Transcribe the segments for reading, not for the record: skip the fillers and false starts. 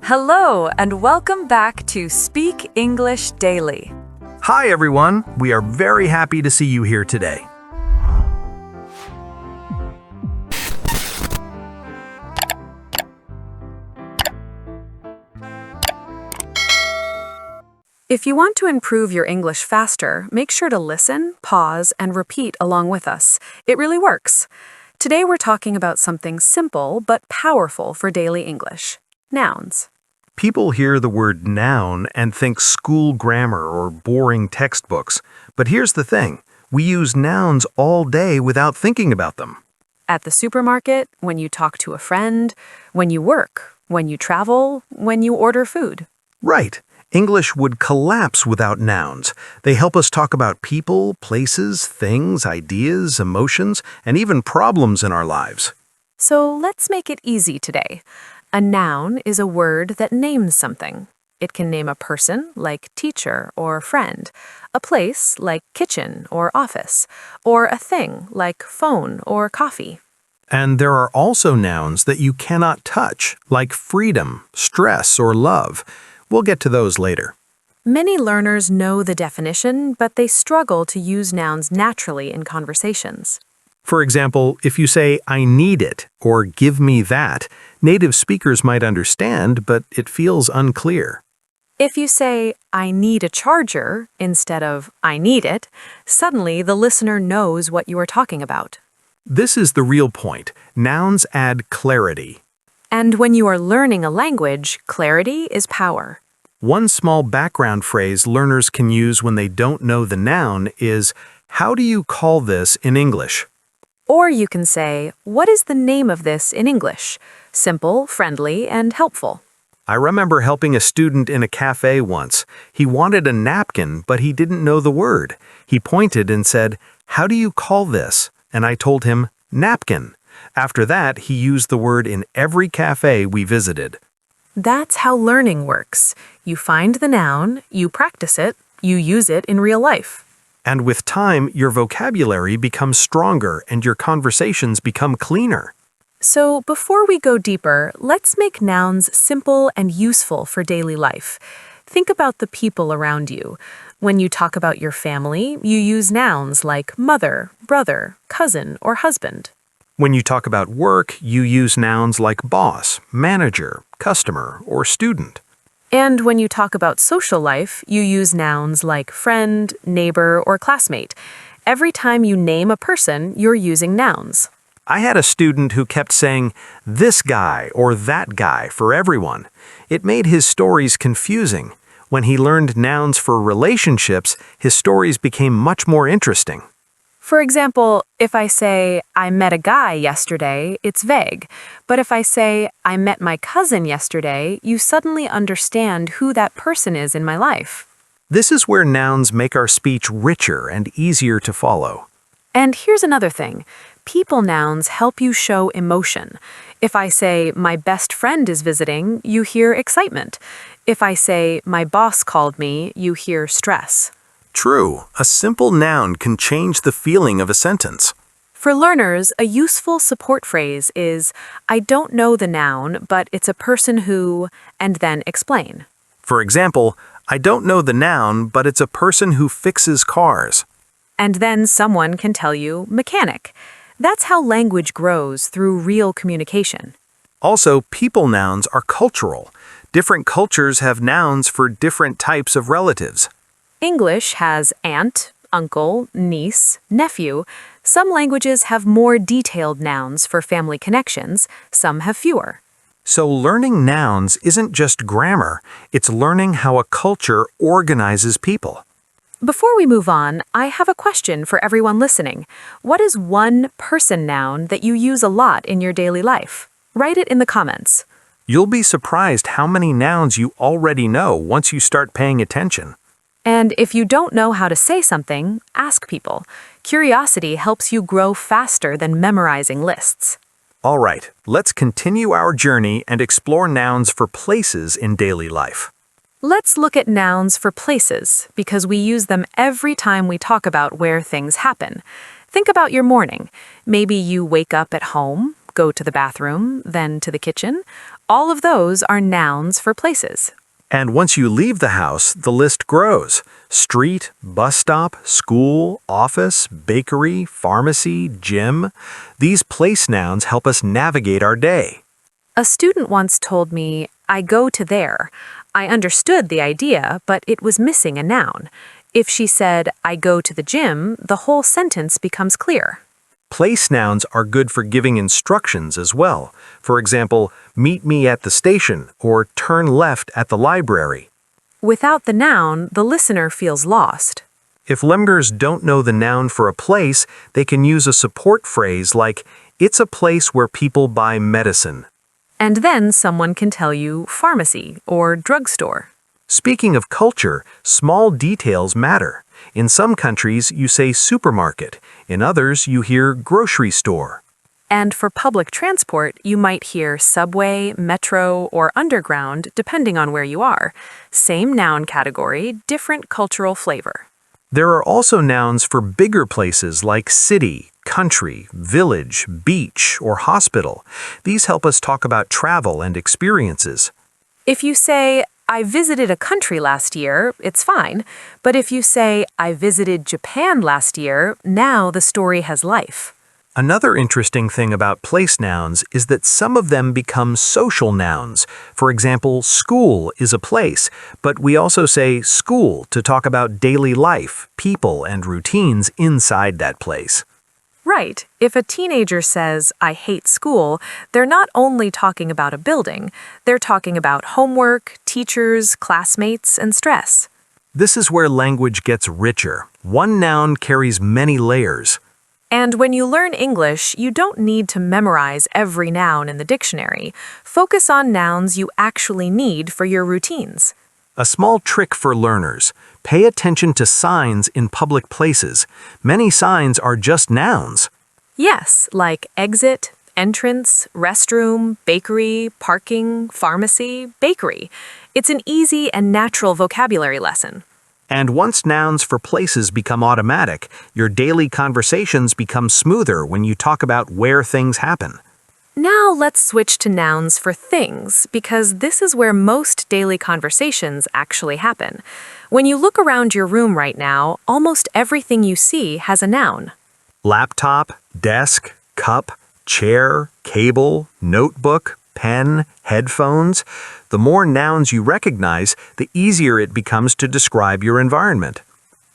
Hello, and welcome back to Speak English Daily. Hi, everyone. We are very happy to see you here today. If you want to improve your English faster, make sure to listen, pause, and repeat along with us. It really works. Today we're talking about something simple but powerful for daily English: nouns. People hear the word noun and think school grammar or boring textbooks. But here's the thing. We use nouns all day without thinking about them. At the supermarket, when you talk to a friend, when you work, when you travel, when you order food. Right. English would collapse without nouns. They help us talk about people, places, things, ideas, emotions, and even problems in our lives. So let's make it easy today. A noun is a word that names something. It can name a person, like teacher or friend, a place, like kitchen or office, or a thing, like phone or coffee. And there are also nouns that you cannot touch, like freedom, stress, or love. We'll get to those later. Many learners know the definition, but they struggle to use nouns naturally in conversations. For example, if you say, "I need it," or "give me that," native speakers might understand, but it feels unclear. If you say, "I need a charger," instead of "I need it," suddenly the listener knows what you are talking about. This is the real point. Nouns add clarity. And when you are learning a language, clarity is power. One small background phrase learners can use when they don't know the noun is, "How do you call this in English?" Or you can say, "What is the name of this in English?" Simple, friendly, and helpful. I remember helping a student in a cafe once. He wanted a napkin, but he didn't know the word. He pointed and said, "How do you call this?" And I told him, "napkin." After that, he used the word in every cafe we visited. That's how learning works. You find the noun, you practice it, you use it in real life. And with time, your vocabulary becomes stronger and your conversations become cleaner. So before we go deeper, let's make nouns simple and useful for daily life. Think about the people around you. When you talk about your family, you use nouns like mother, brother, cousin, or husband. When you talk about work, you use nouns like boss, manager, customer, or student. And when you talk about social life, you use nouns like friend, neighbor, or classmate. Every time you name a person, you're using nouns. I had a student who kept saying, "this guy" or "that guy" for everyone. It made his stories confusing. When he learned nouns for relationships, his stories became much more interesting. For example, if I say, "I met a guy yesterday," it's vague. But if I say, "I met my cousin yesterday," you suddenly understand who that person is in my life. This is where nouns make our speech richer and easier to follow. And here's another thing. People nouns help you show emotion. If I say, "My best friend is visiting," you hear excitement. If I say, "My boss called me," you hear stress. True, a simple noun can change the feeling of a sentence. For learners, a useful support phrase is, "I don't know the noun, but it's a person who," and then explain. For example, "I don't know the noun, but it's a person who fixes cars." And then someone can tell you mechanic. That's how language grows through real communication. Also, people nouns are cultural. Different cultures have nouns for different types of relatives. English has aunt, uncle, niece, nephew. Some languages have more detailed nouns for family connections, some have fewer. So learning nouns isn't just grammar, it's learning how a culture organizes people. Before we move on, I have a question for everyone listening. What is one person noun that you use a lot in your daily life? Write it in the comments. You'll be surprised how many nouns you already know once you start paying attention. And if you don't know how to say something, ask people. Curiosity helps you grow faster than memorizing lists. All right, let's continue our journey and explore nouns for places in daily life. Let's look at nouns for places, because we use them every time we talk about where things happen. Think about your morning. Maybe you wake up at home, go to the bathroom, then to the kitchen. All of those are nouns for places. And once you leave the house, the list grows. Street, bus stop, school, office, bakery, pharmacy, gym. These place nouns help us navigate our day. A student once told me, I go to there. I understood the idea, but it was missing a noun. If she said, I go to the gym, the whole sentence becomes clear. Place nouns are good for giving instructions as well. For example, meet me at the station or turn left at the library. Without the noun, the listener feels lost. If learners don't know the noun for a place, they can use a support phrase like, it's a place where people buy medicine. And then someone can tell you pharmacy or drugstore. Speaking of culture, small details matter. In some countries, you say supermarket. In others, you hear grocery store. And for public transport, you might hear subway, metro, or underground, depending on where you are. Same noun category, different cultural flavor. There are also nouns for bigger places like city, country, village, beach, or hospital. These help us talk about travel and experiences. If you say, I visited a country last year, it's fine. But if you say, I visited Japan last year, now the story has life. Another interesting thing about place nouns is that some of them become social nouns. For example, school is a place, but we also say school to talk about daily life, people, and routines inside that place. Right. If a teenager says, I hate school, they're not only talking about a building, they're talking about homework, teachers, classmates, and stress. This is where language gets richer. One noun carries many layers. And when you learn English, you don't need to memorize every noun in the dictionary. Focus on nouns you actually need for your routines. A small trick for learners. Pay attention to signs in public places. Many signs are just nouns. Yes, like exit, entrance, restroom, bakery, parking, pharmacy, bakery. It's an easy and natural vocabulary lesson. And once nouns for places become automatic, your daily conversations become smoother when you talk about where things happen. Now let's switch to nouns for things, because this is where most daily conversations actually happen. When you look around your room right now, almost everything you see has a noun. Laptop, desk, cup, chair, cable, notebook, pen, headphones. The more nouns you recognize, the easier it becomes to describe your environment.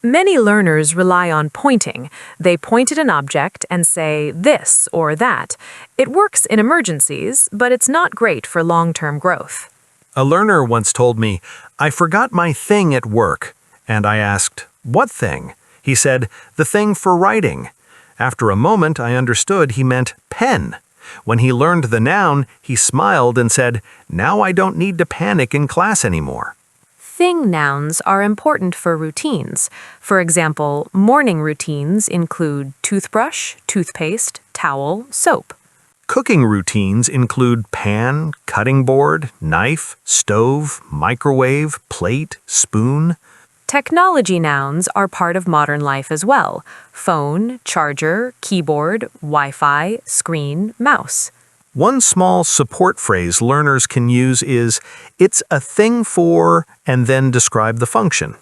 Many learners rely on pointing. They point at an object and say this or that. It works in emergencies, but it's not great for long-term growth. A learner once told me, I forgot my thing at work. And I asked, what thing? He said, the thing for writing. After a moment, I understood he meant pen. When he learned the noun, he smiled and said, now I don't need to panic in class anymore. Thing nouns are important for routines. For example, morning routines include toothbrush, toothpaste, towel, soap. Cooking routines include pan, cutting board, knife, stove, microwave, plate, spoon. Technology nouns are part of modern life as well. Phone, charger, keyboard, Wi-Fi, screen, mouse. One small support phrase learners can use is, it's a thing for, and then describe the function.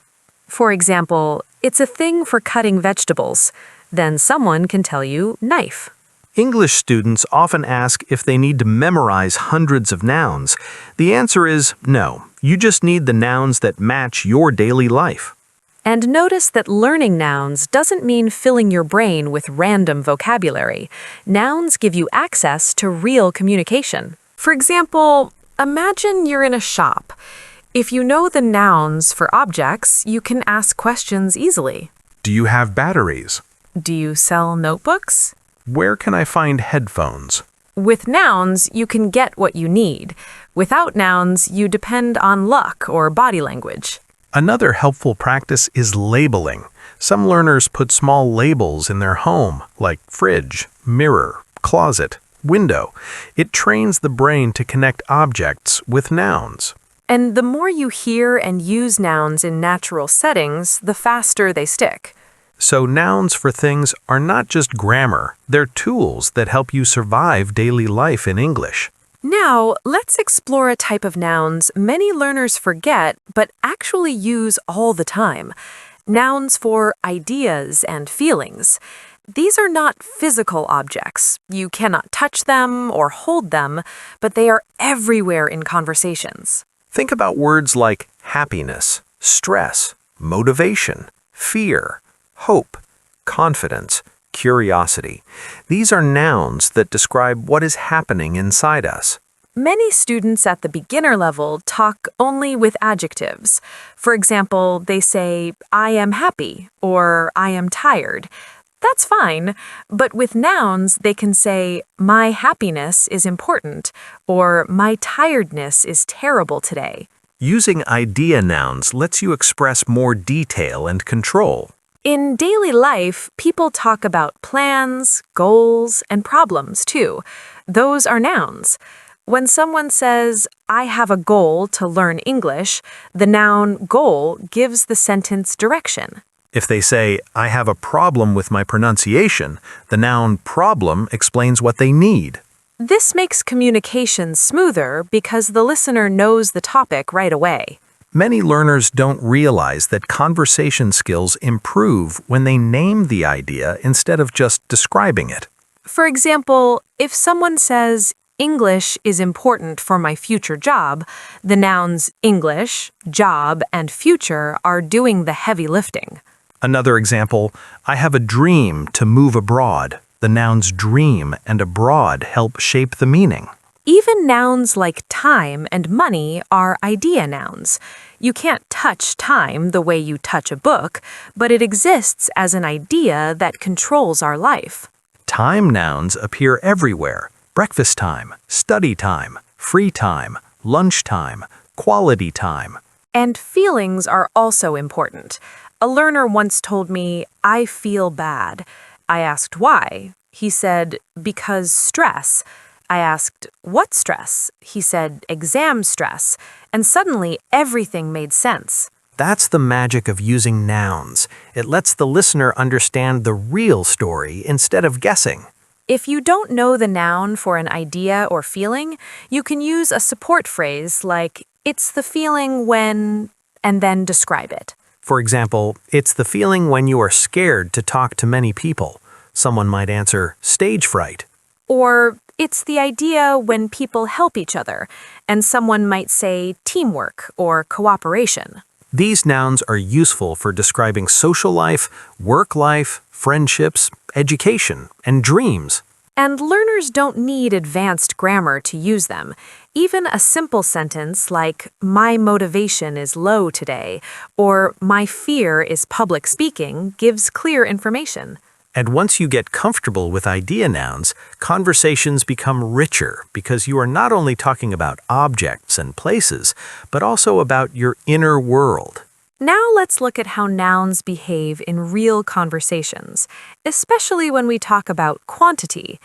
For example, it's a thing for cutting vegetables. Then someone can tell you knife. English students often ask if they need to memorize hundreds of nouns. The answer is no. You just need the nouns that match your daily life. And notice that learning nouns doesn't mean filling your brain with random vocabulary. Nouns give you access to real communication. For example, imagine you're in a shop. If you know the nouns for objects, you can ask questions easily. Do you have batteries? Do you sell notebooks? Where can I find headphones? With nouns, you can get what you need. Without nouns, you depend on luck or body language. Another helpful practice is labeling. Some learners put small labels in their home, like fridge, mirror, closet, window. It trains the brain to connect objects with nouns. And the more you hear and use nouns in natural settings, the faster they stick. So nouns for things are not just grammar, they're tools that help you survive daily life in English. Now, let's explore a type of nouns many learners forget but actually use all the time. Nouns for ideas and feelings. These are not physical objects. You cannot touch them or hold them, but they are everywhere in conversations. Think about words like happiness, stress, motivation, fear, hope, confidence, curiosity. These are nouns that describe what is happening inside us. Many students at the beginner level talk only with adjectives. For example, they say, I am happy or I am tired. That's fine, but with nouns, they can say, my happiness is important or my tiredness is terrible today. Using idea nouns lets you express more detail and control. In daily life, people talk about plans, goals, and problems too. Those are nouns. When someone says, I have a goal to learn English, the noun goal gives the sentence direction. If they say, I have a problem with my pronunciation, the noun problem explains what they need. This makes communication smoother because the listener knows the topic right away. Many learners don't realize that conversation skills improve when they name the idea instead of just describing it. For example, if someone says, English is important for my future job, the nouns English, job, and future are doing the heavy lifting. Another example, I have a dream to move abroad. The nouns dream and abroad help shape the meaning. Even nouns like time and money are idea nouns. You can't touch time the way you touch a book, but it exists as an idea that controls our life. Time nouns appear everywhere. Breakfast time, study time, free time, lunch time, quality time. And feelings are also important. A learner once told me, I feel bad. I asked why. He said, because stress. I asked, what stress? He said, exam stress. And suddenly, everything made sense. That's the magic of using nouns. It lets the listener understand the real story instead of guessing. If you don't know the noun for an idea or feeling, you can use a support phrase like, it's the feeling when, and then describe it. For example, it's the feeling when you are scared to talk to many people. Someone might answer, stage fright. Or, it's the idea when people help each other, and someone might say teamwork or cooperation. These nouns are useful for describing social life, work life, friendships, education, and dreams. And learners don't need advanced grammar to use them. Even a simple sentence like, my motivation is low today, or my fear is public speaking, gives clear information. And once you get comfortable with idea nouns, conversations become richer because you are not only talking about objects and places, but also about your inner world. Now let's look at how nouns behave in real conversations, especially when we talk about quantity.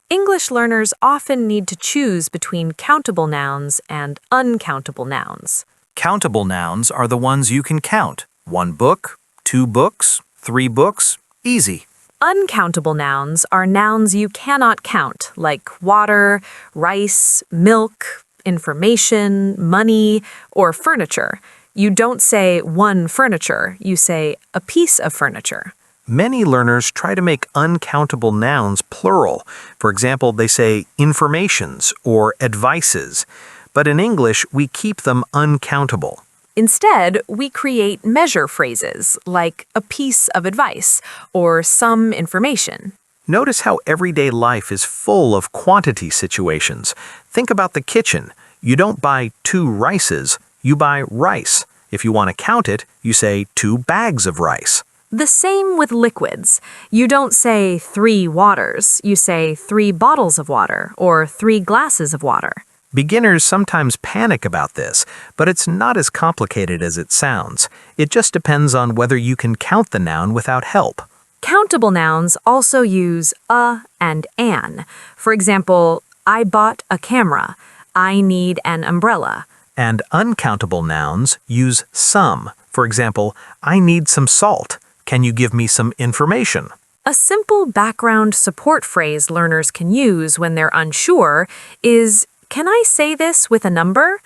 English learners often need to choose between countable nouns and uncountable nouns. Countable nouns are the ones you can count. 1 book, 2 books, 3 books, easy. Uncountable nouns are nouns you cannot count, like water, rice, milk, information, money, or furniture. You don't say one furniture, you say a piece of furniture. Many learners try to make uncountable nouns plural. For example, they say informations or advices. But in English, we keep them uncountable. Instead, we create measure phrases like a piece of advice or some information. Notice how everyday life is full of quantity situations. Think about the kitchen. You don't buy 2 rices, you buy rice. If you want to count it, you say 2 bags of rice. The same with liquids. You don't say 3 waters, you say 3 bottles of water or 3 glasses of water. Beginners sometimes panic about this, but it's not as complicated as it sounds. It just depends on whether you can count the noun without help. Countable nouns also use a and an. For example, I bought a camera. I need an umbrella. And uncountable nouns use some. For example, I need some salt. Can you give me some information? A simple background support phrase learners can use when they're unsure is, "Can I say this with a number?"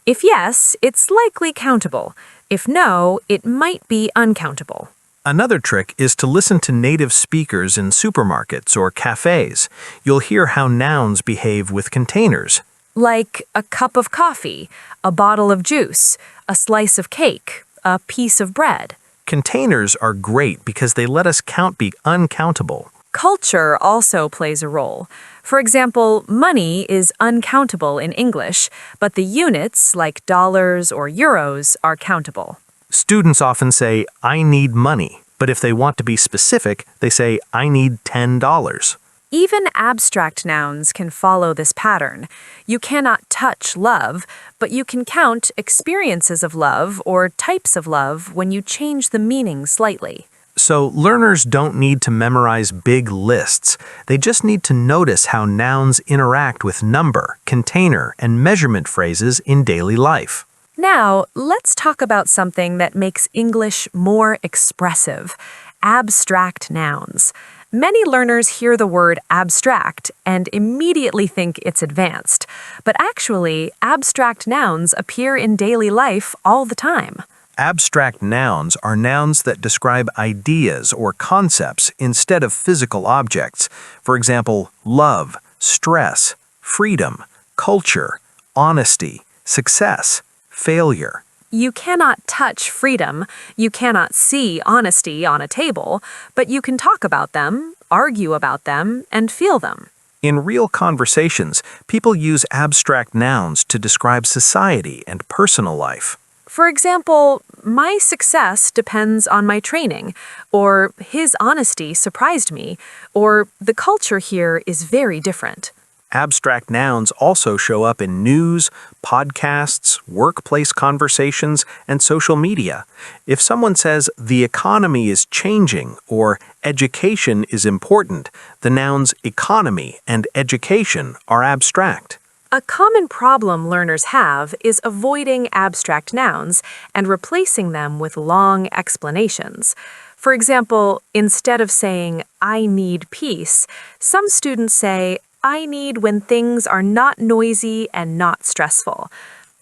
If yes, it's likely countable. If no, it might be uncountable. Another trick is to listen to native speakers in supermarkets or cafes. You'll hear how nouns behave with containers. Like a cup of coffee, a bottle of juice, a slice of cake, a piece of bread. Containers are great because they let us count the uncountable. Culture also plays a role. For example, money is uncountable in English, but the units, like dollars or euros, are countable. Students often say, I need money, but if they want to be specific, they say, I need $10. Even abstract nouns can follow this pattern. You cannot touch love, but you can count experiences of love or types of love when you change the meaning slightly. So learners don't need to memorize big lists. They just need to notice how nouns interact with number, container, and measurement phrases in daily life. Now, let's talk about something that makes English more expressive: abstract nouns. Many learners hear the word abstract and immediately think it's advanced, but actually, abstract nouns appear in daily life all the time. Abstract nouns are nouns that describe ideas or concepts instead of physical objects. For example, love, stress, freedom, culture, honesty, success, failure. You cannot touch freedom, you cannot see honesty on a table, but you can talk about them, argue about them, and feel them. In real conversations, people use abstract nouns to describe society and personal life. For example, my success depends on my training, or his honesty surprised me, or the culture here is very different. Abstract nouns also show up in news, podcasts, workplace conversations, and social media. If someone says the economy is changing or education is important, the nouns economy and education are abstract. A common problem learners have is avoiding abstract nouns and replacing them with long explanations. For example, instead of saying, "I need peace," some students say, "I need when things are not noisy and not stressful."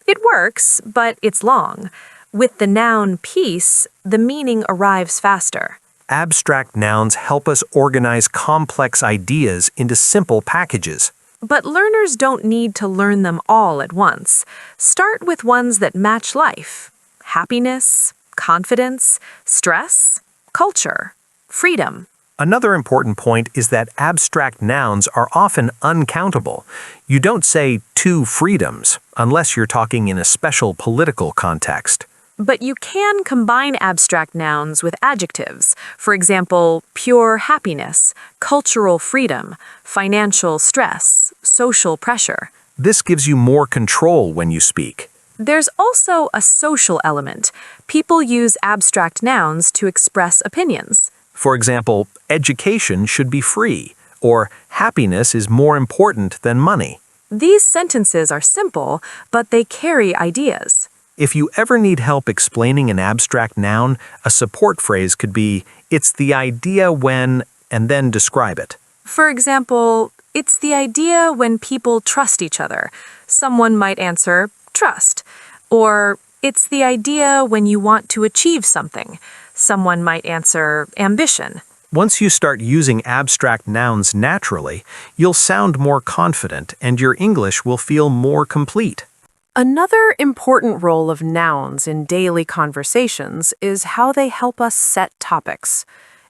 It works, but it's long. With the noun peace, the meaning arrives faster. Abstract nouns help us organize complex ideas into simple packages. But learners don't need to learn them all at once. Start with ones that match life: happiness, confidence, stress, culture, freedom. Another important point is that abstract nouns are often uncountable. You don't say two freedoms unless you're talking in a special political context. But you can combine abstract nouns with adjectives. For example, pure happiness, cultural freedom, financial stress, social pressure. This gives you more control when you speak. There's also a social element. People use abstract nouns to express opinions. For example, education should be free, or happiness is more important than money. These sentences are simple, but they carry ideas. If you ever need help explaining an abstract noun, a support phrase could be, "It's the idea when," and then describe it. For example, it's the idea when people trust each other. Someone might answer, "Trust." Or, it's the idea when you want to achieve something. Someone might answer, "Ambition." Once you start using abstract nouns naturally, you'll sound more confident and your English will feel more complete. Another important role of nouns in daily conversations is how they help us set topics.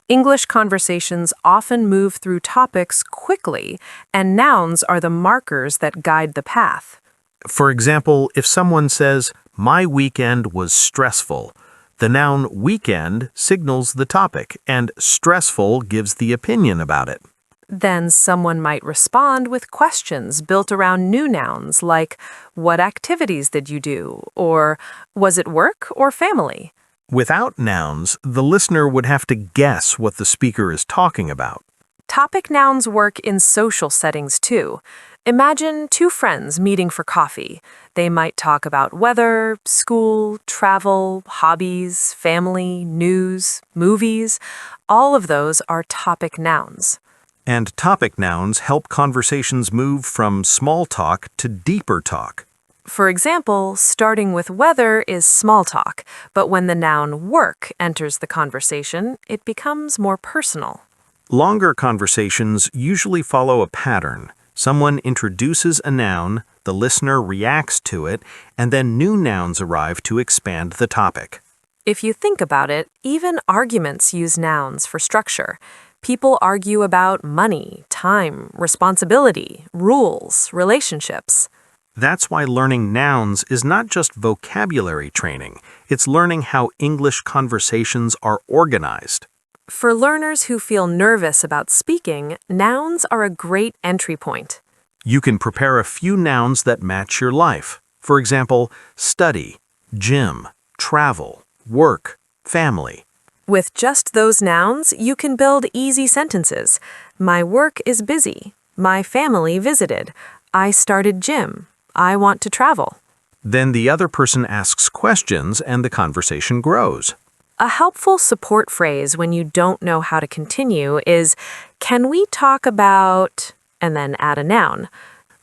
English conversations often move through topics quickly, and nouns are the markers that guide the path. For example, if someone says, "My weekend was stressful," the noun weekend signals the topic, and stressful gives the opinion about it. Then someone might respond with questions built around new nouns like, "What activities did you do?" or "Was it work or family?" Without nouns, the listener would have to guess what the speaker is talking about. Topic nouns work in social settings too. Imagine two friends meeting for coffee. They might talk about weather, school, travel, hobbies, family, news, movies. All of those are topic nouns. And topic nouns help conversations move from small talk to deeper talk. For example, starting with weather is small talk, but when the noun work enters the conversation, it becomes more personal. Longer conversations usually follow a pattern. Someone introduces a noun, the listener reacts to it, and then new nouns arrive to expand the topic. If you think about it, even arguments use nouns for structure. People argue about money, time, responsibility, rules, relationships. That's why learning nouns is not just vocabulary training, it's learning how English conversations are organized. For learners who feel nervous about speaking, nouns are a great entry point. You can prepare a few nouns that match your life. For example, study, gym, travel, work, family. With just those nouns, you can build easy sentences. My work is busy. My family visited. I started gym. I want to travel. Then the other person asks questions and the conversation grows. A helpful support phrase when you don't know how to continue is, can we talk about, and then add a noun.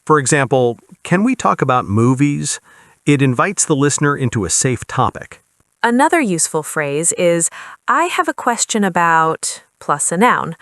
For example, can we talk about movies? It invites the listener into a safe topic. Another useful phrase is, I have a question about, plus a noun.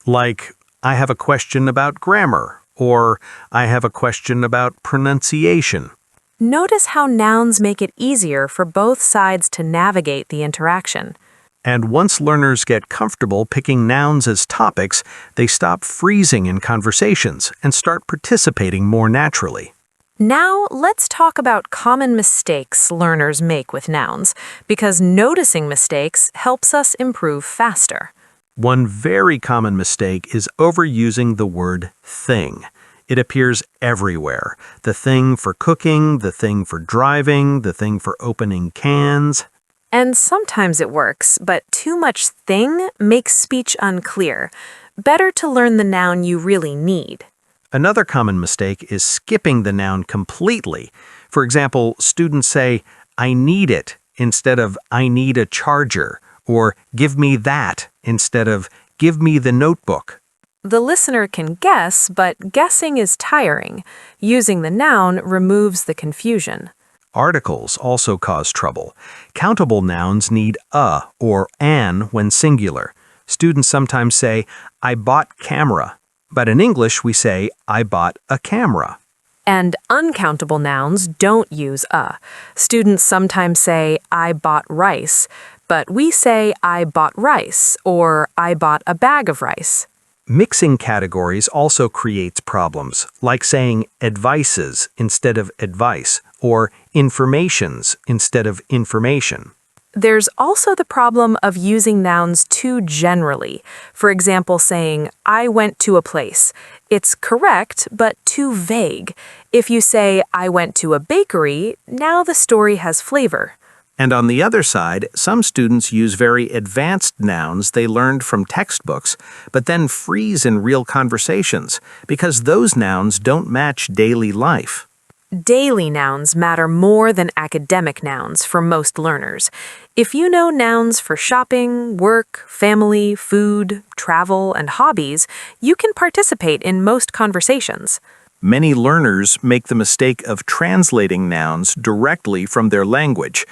Like, I have a question about grammar, or I have a question about pronunciation. Notice how nouns make it easier for both sides to navigate the interaction. And once learners get comfortable picking nouns as topics, they stop freezing in conversations and start participating more naturally. Now, let's talk about common mistakes learners make with nouns, because noticing mistakes helps us improve faster. One very common mistake is overusing the word thing. It appears everywhere. The thing for cooking, the thing for driving, the thing for opening cans. And sometimes it works, but too much thing makes speech unclear. Better to learn the noun you really need. Another common mistake is skipping the noun completely. For example, students say, I need it, instead of I need a charger, or give me that, instead of give me the notebook. The listener can guess, but guessing is tiring. Using the noun removes the confusion. Articles also cause trouble. Countable nouns need a or an when singular. Students sometimes say, I bought camera. But in English, we say, I bought a camera. And uncountable nouns don't use a. Students sometimes say, I bought rice, but we say, I bought rice, or I bought a bag of rice. Mixing categories also creates problems, like saying advices instead of advice, or informations instead of information. There's also the problem of using nouns too generally. For example, saying, I went to a place. It's correct, but too vague. If you say, I went to a bakery, now the story has flavor. And on the other side, some students use very advanced nouns they learned from textbooks, but then freeze in real conversations, because those nouns don't match daily life. Daily nouns matter more than academic nouns for most learners. If you know nouns for shopping, work, family, food, travel, and hobbies, you can participate in most conversations. Many learners make the mistake of translating nouns directly from their language.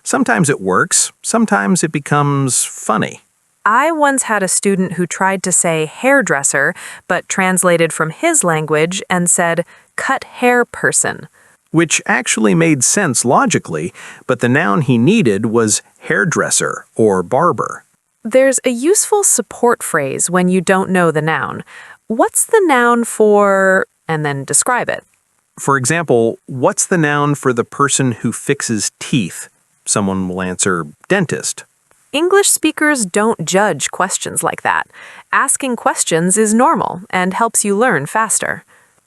Sometimes it works, sometimes it becomes funny. I once had a student who tried to say hairdresser, but translated from his language and said cut hair person. Which actually made sense logically, but the noun he needed was hairdresser or barber. There's a useful support phrase when you don't know the noun. What's the noun for, and then describe it. For example, what's the noun for the person who fixes teeth? Someone will answer dentist. English speakers don't judge questions like that. Asking questions is normal and helps you learn faster.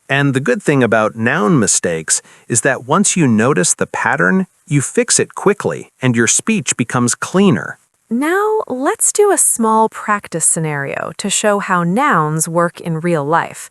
And the good thing about noun mistakes is that once you notice the pattern, you fix it quickly and your speech becomes cleaner. Now, let's do a small practice scenario to show how nouns work in real life.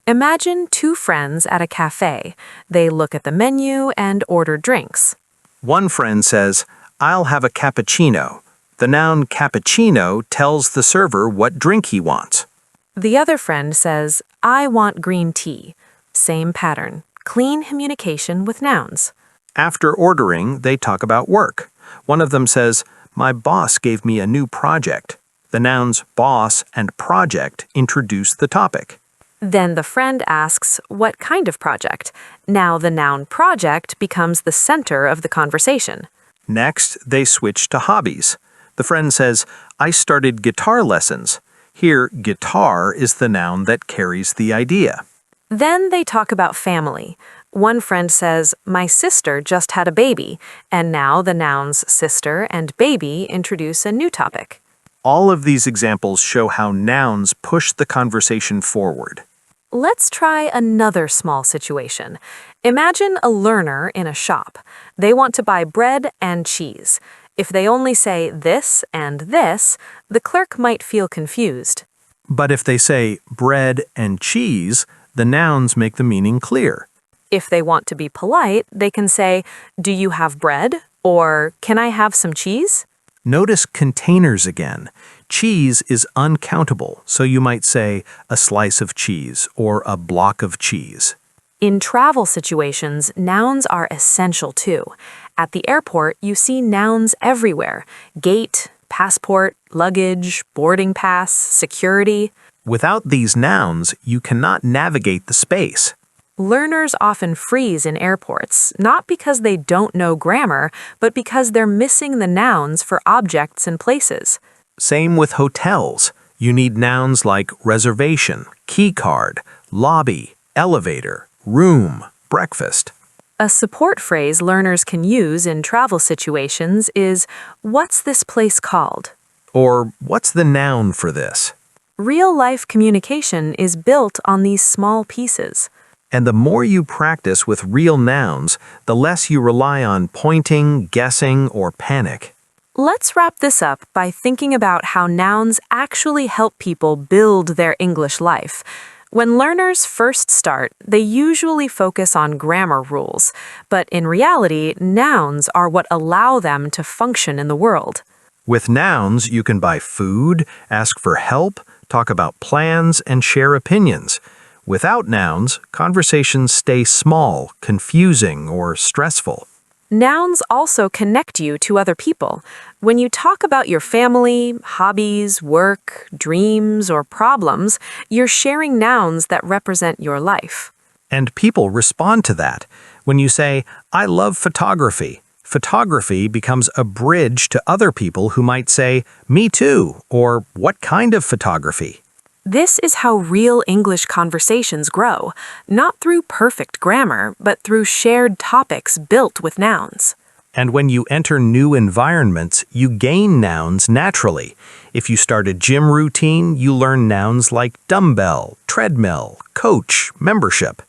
Imagine two friends at a cafe. They look at the menu and order drinks. One friend says, "I'll have a cappuccino." The noun cappuccino tells the server what drink he wants. The other friend says, I want green tea. Same pattern. Clean communication with nouns. After ordering, they talk about work. One of them says, "My boss gave me a new project." The nouns boss and project introduce the topic. Then the friend asks, what kind of project? Now the noun project becomes the center of the conversation. Next, they switch to hobbies. The friend says, "I started guitar lessons." Here, guitar is the noun that carries the idea. Then they talk about family. One friend says, my sister just had a baby, and now the nouns sister and baby introduce a new topic. All of these examples show how nouns push the conversation forward. Let's try another small situation. Imagine a learner in a shop. They want to buy bread and cheese. If they only say this and this, the clerk might feel confused. But if they say bread and cheese, the nouns make the meaning clear. If they want to be polite, they can say, do you have bread? Or can I have some cheese? Notice containers again. Cheese is uncountable, so you might say a slice of cheese or a block of cheese. In travel situations, nouns are essential too. At the airport, you see nouns everywhere. Gate, passport, luggage, boarding pass, security. Without these nouns, you cannot navigate the space. Learners often freeze in airports, not because they don't know grammar, but because they're missing the nouns for objects and places. Same with hotels. You need nouns like reservation, key card, lobby, elevator, room, breakfast. A support phrase learners can use in travel situations is, what's this place called? Or what's the noun for this? Real-life communication is built on these small pieces. And the more you practice with real nouns, the less you rely on pointing, guessing, or panic. Let's wrap this up by thinking about how nouns actually help people build their English life. When learners first start, they usually focus on grammar rules, but in reality, nouns are what allow them to function in the world. With nouns, you can buy food, ask for help, talk about plans, and share opinions. Without nouns, conversations stay small, confusing, or stressful. Nouns also connect you to other people. When you talk about your family, hobbies, work, dreams, or problems, you're sharing nouns that represent your life. And people respond to that. When you say, "I love photography," photography becomes a bridge to other people who might say, "Me too," or "What kind of photography?" This is how real English conversations grow, not through perfect grammar, but through shared topics built with nouns. And when you enter new environments, you gain nouns naturally. If you start a gym routine, you learn nouns like dumbbell, treadmill, coach, membership.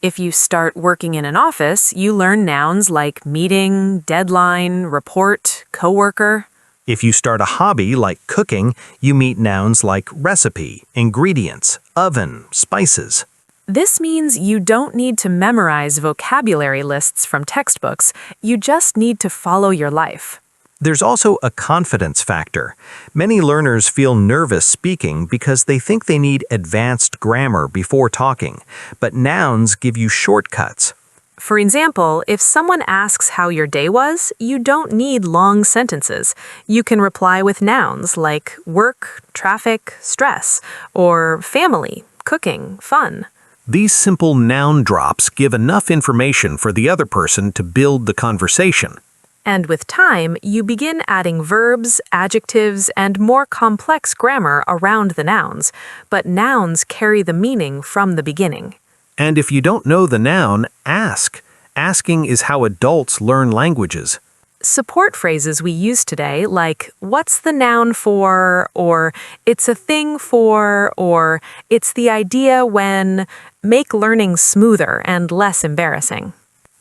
If you start working in an office, you learn nouns like meeting, deadline, report, coworker. If you start a hobby like cooking, you meet nouns like recipe, ingredients, oven, spices. This means you don't need to memorize vocabulary lists from textbooks, you just need to follow your life. There's also a confidence factor. Many learners feel nervous speaking because they think they need advanced grammar before talking, but nouns give you shortcuts. For example, if someone asks how your day was, you don't need long sentences. You can reply with nouns like work, traffic, stress, or family, cooking, fun. These simple noun drops give enough information for the other person to build the conversation. And with time, you begin adding verbs, adjectives, and more complex grammar around the nouns, but nouns carry the meaning from the beginning. And if you don't know the noun, ask. Asking is how adults learn languages. Support phrases we use today, like, what's the noun for, or it's a thing for, or it's the idea when, make learning smoother and less embarrassing.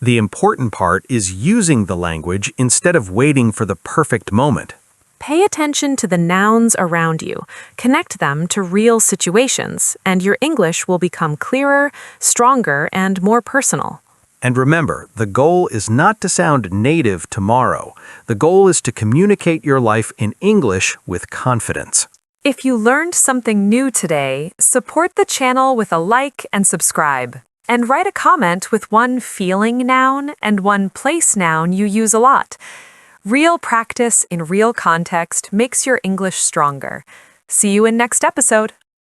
The important part is using the language instead of waiting for the perfect moment. Pay attention to the nouns around you. Connect them to real situations, and your English will become clearer, stronger, and more personal. And remember, the goal is not to sound native tomorrow. The goal is to communicate your life in English with confidence. If you learned something new today, support the channel with a like and subscribe. And write a comment with one feeling noun and one place noun you use a lot. Real practice in real context makes your English stronger. See you in next episode.